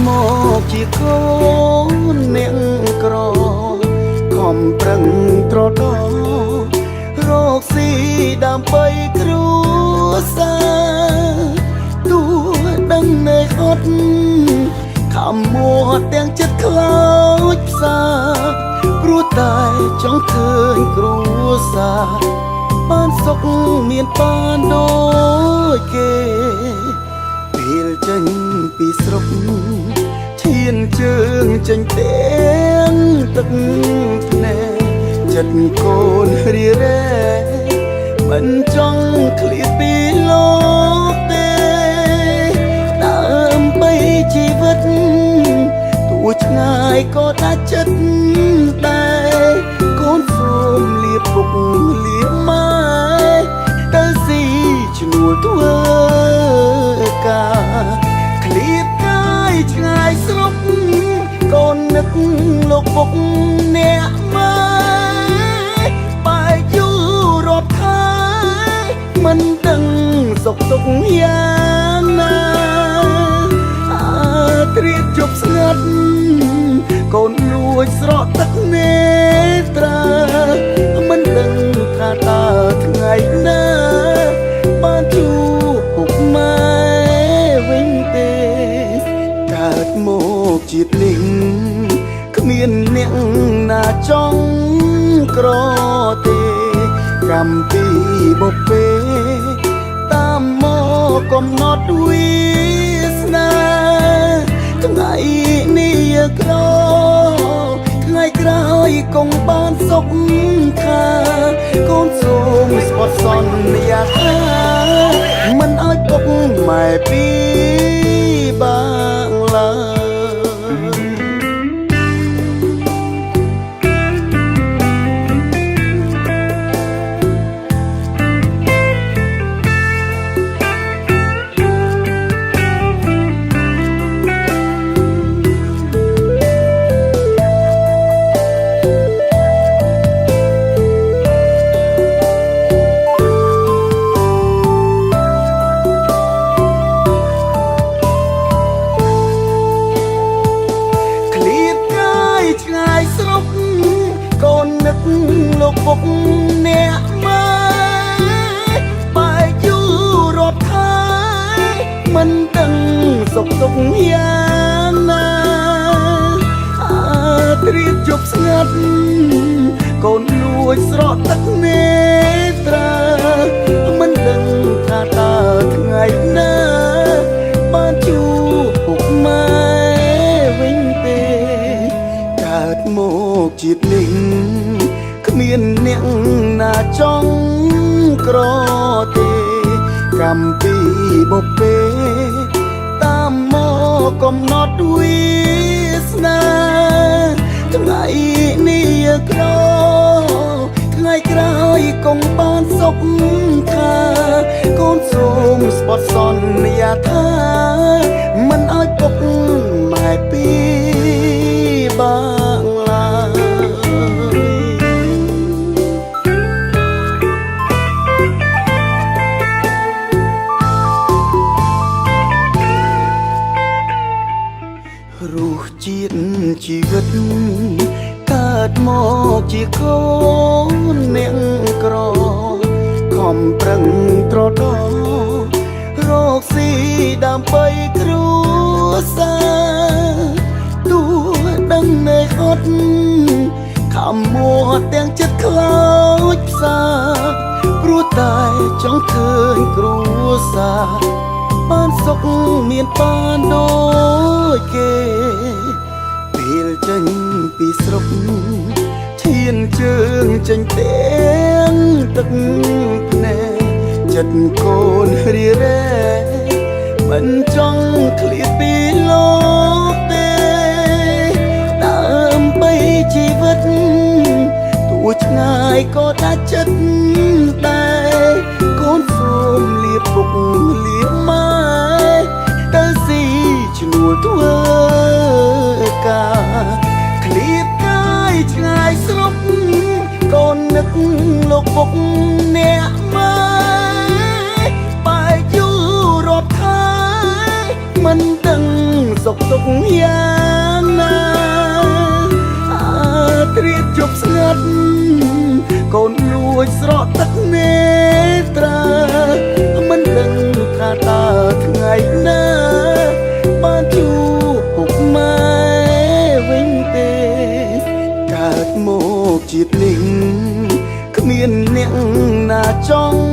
មកជាកូនអ្នកក្រខំប្រឹងត្រដរកស៊ីដើម្បីគ្រួសារទោះដឹងនៅអត់ខំមួទាំងចិត្តខ្លោចផ្សាព្រោះតែចង់ឃើញគ្រួសារបានសុខមានបានដូចគេពេលចេញពីស្រុកឈានជើងចេញទាំងទឹកភ្នែកចិត្តកូនរីរ៉េមិនចង់ឃ្លាតពីលោកទេដើម្បីជីវិតទោះឆ្ងាយក៏ដាច់ចិត្តដែរកូនសូមលាពុកលាម៉ែទៅស៊ីឈ្នួលធ្វើការឃ្លាតកាយឆ្ងាយស្រុកកូននឹកលោកពុកអ្នកម៉ែបែកយូររាប់ខែមិនដឹងសុខទុក្ខយ៉ាងណាត្រៀតជប់ស្ងាត់កូនលួចស្រក់ទឹកនេត្រាមិនដឹងថាតើថ្ងៃណាបានជួបពុកម៉ែវិញទេកើតមកជាតិនេះគ្មានអ្នកណាចង់ក្រទេកម្មពីបុព្វេតាមមកកំណត់វាសនាថ្ងៃនេះក្រថ្ងៃក្រោយគង់បានសុខខាកូនសូមស្បត់សន្យាថាមិនឲ្យពុកម៉ែពីបាក់ឡើយលោកពុកអ្នកម៉ែបែកយូររាប់ខែមិនដឹងសុខទុក្ខយ៉ាងណាត្រៀតជប់ស្ងាត់កូនលួចស្រក់ទឹកនេត្រាមិនដឹងថាតើថ្ងៃណាបានជួបពុកម៉ែវិញទេកើតមកជាតិនេះគ្មានអ្នកណាចង់ក្រទេកម្មពីបុព្វេតាមមកកំណត់វាសនាថ្ងៃនេះក្រថ្ងៃក្រោយគង់បានសុខខាកូនសូមស្បត់សន្យាថាមិនឲ្យពុកម៉ែពីបាក់ឡើយរសជាតិជីវិតកើតមកជាកូនអ្នកក្រខំប្រឹងត្រដរកស៊ីដើម្បីគ្រួសារទោះដឹងនៅអត់ខំមួទាំងចិត្តខ្លោចផ្សាព្រោះតែចង់ឃើញគ្រួសារបានសុខមានបានដូចគេពេលចេញពីស្រុកឈានជើងចេញទាំងទឹកភ្នែកចិត្តកូនរីរ៉េមិនចង់ឃ្លាតពីលោកទេដើម្បីជីវិតទោះឆ្ងាយក៏ដាច់ចិត្តដែរកូនសូមលាពុកលាម៉ែទៅស៊ីឈ្នួលធ្វើការឃ្លាតកាយឆ្ងាយស្រុកកូននឹកលោកពុកអ្នកម៉ែបែកយូររាប់ខែមិនដឹងសុខទុក្ខ យ៉ាងណាត្រៀបជប់ស្ងាត់កូនលួចស្រក់ទឹកនេត្រាមិនដឹងថាតើថ្ងៃណាបានជួបពុកម៉ែវិញទេកើតមកជាតិនេះគ្មានអ្នកណាចង់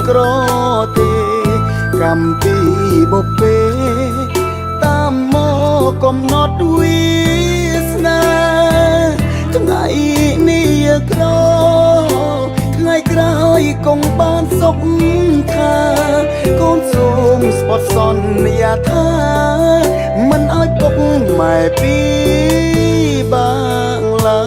ក្រទេកម្មពីបពេតាមមកកំណត់វាសនាថ្ងៃនេះក្រថ្ងៃក្រោយកុំបានសុខថាកូនសូមស្បត់សន្យាថាមិនឲ្យពុកម៉ែពីបាងឡើ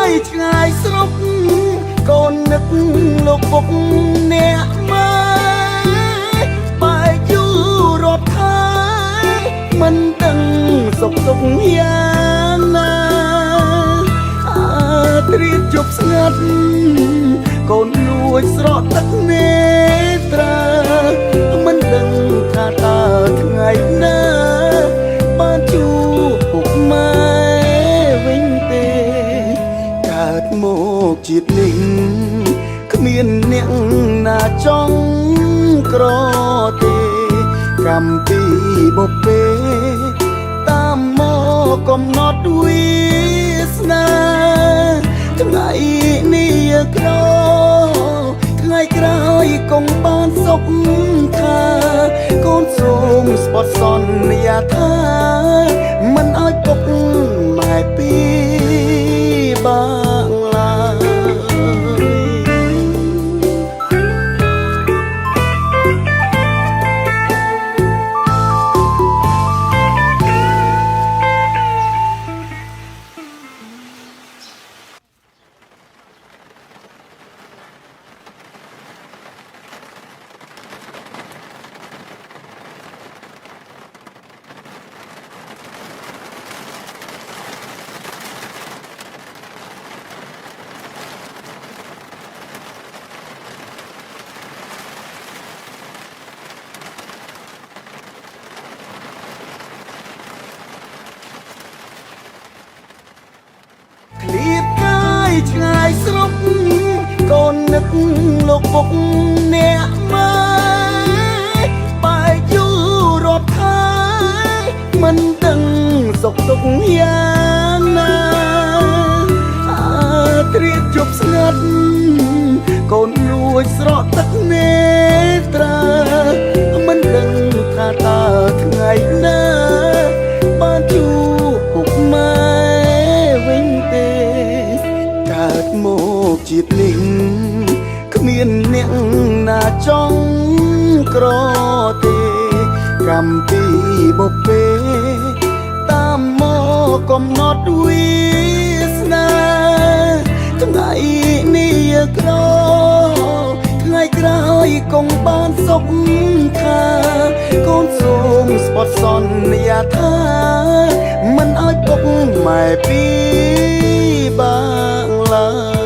យឆ្ងាយស្រុកកូននឹកលោកពុកអ្នកម៉ែបែកយូររាប់ខែមិនដឹងសុខទុក្ខយ៉ាងណាត្រៀបជប់ស្ងាត់កូនលួចស្រក់ទឹកនេត្រាមិនដឹងថាតើថ្ងៃណាបានជួបពុកម៉ែវិញទេកើតមកជាតិនេះគ្មានអ្នកណាចង់ក្រទេកម្មពីបពេតាមមកកំណត់វាសនាថ្ងៃនេះក្រថ្ងៃក្រោយកុំបានសុខថាកូនសូមស្បត់សន្យាថាមិនឲ្យពុកម៉ែពីបាងឡើយឆ្ងាយស្រុកកូននឹកលោកពុកអ្នកម៉ែបែកយូររាប់ខែមិនដឹងសុខទុក្ខយ៉ាងណាត្រៀបជប់ស្ងាត់កូនលួចស្រក់ទឹកនេត្រាមិនដឹងថាតើថ្ងៃណាបានជួបពុកម៉ែវិញទេកើតមកជាតិនេះគ្មានអ្នកណាចង់ក្រទេកម្មពីបពេតាមមកកំណត់វាសនាថ្ងៃនេះក្រថ្ងៃក្រោយកុំបានសុខថាកូនសូមស្បត់សន្យាថាមិនឲ្យពុកម៉ែពីបាងឡើយ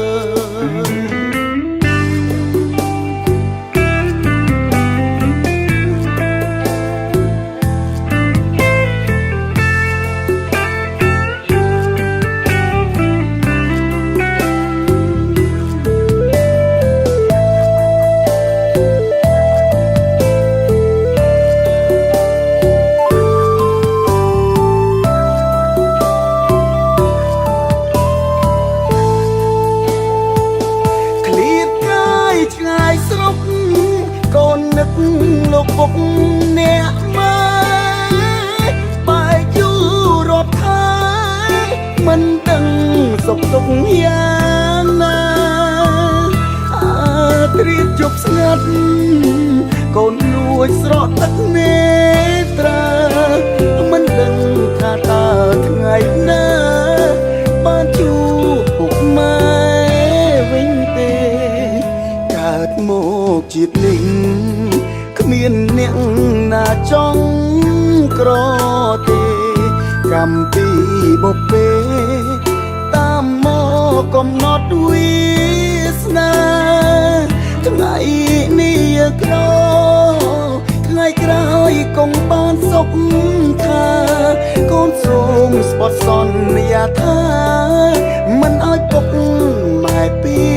លោកពុកអ្នកម៉ែបែកយូររាប់ខែមិនដឹងសុខទុក្ខយ៉ាងណា ជប់ស្ងាត់កូនលួចស្រក់ទឹកនេត្រាមិនដឹងថាតើថ្ងៃណាបានជួបពុកម៉ែវិញទេកើតមកជាតិនេះគ្មានអ្នកណាចង់ក្រទេកម្មពីបុពេតាមមកកំណត់វាសនាថ្ងៃនេះក្រថ្ងៃក្រោយកុំបានសុខថាកូនសូមស្បត់សន្យាថាមិនឲ្យពុកម៉ែពី